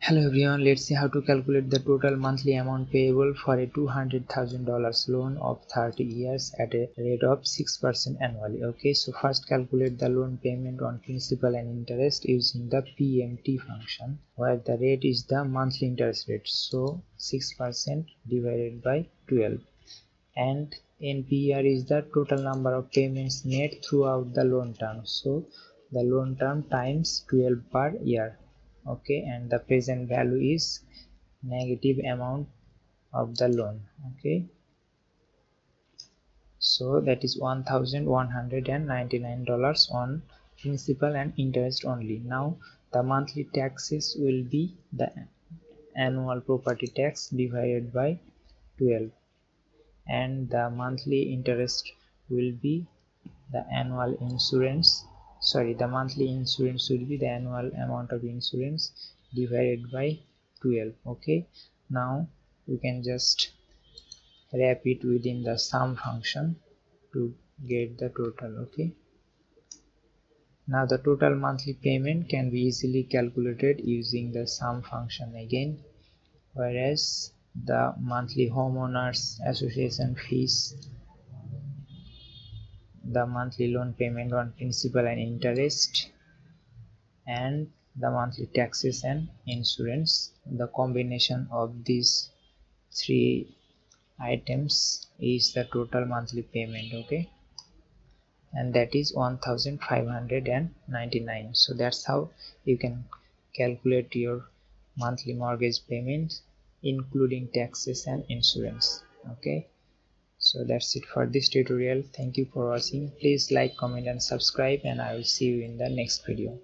Hello everyone, let's see how to calculate the total monthly amount payable for a $200,000 loan of 30 years at a rate of 6% annually. Okay, so first calculate the loan payment on principal and interest using the PMT function, where the rate is the monthly interest rate. So 6% divided by 12. And NPR is the total number of payments made throughout the loan term. So the loan term times 12 per year. Okay, and the present value is negative amount of the loan. Okay, so that is $1,199 on principal and interest only. Now the monthly taxes will be the annual property tax divided by 12, and the monthly interest will be the annual insurance, the monthly insurance will be the annual amount of insurance divided by 12. Okay, now you can just wrap it within the sum function to get the total. Okay, now the total monthly payment can be easily calculated using the sum function again, whereas the monthly homeowners association fees, the monthly loan payment on principal and interest, and the monthly taxes and insurance, the combination of these three items is the total monthly payment. Okay, and that is 1599. So that's how you can calculate your monthly mortgage payments including taxes and insurance. Okay, so that's it for this tutorial. Thank you for watching. Please like, comment and subscribe, and I will see you in the next video.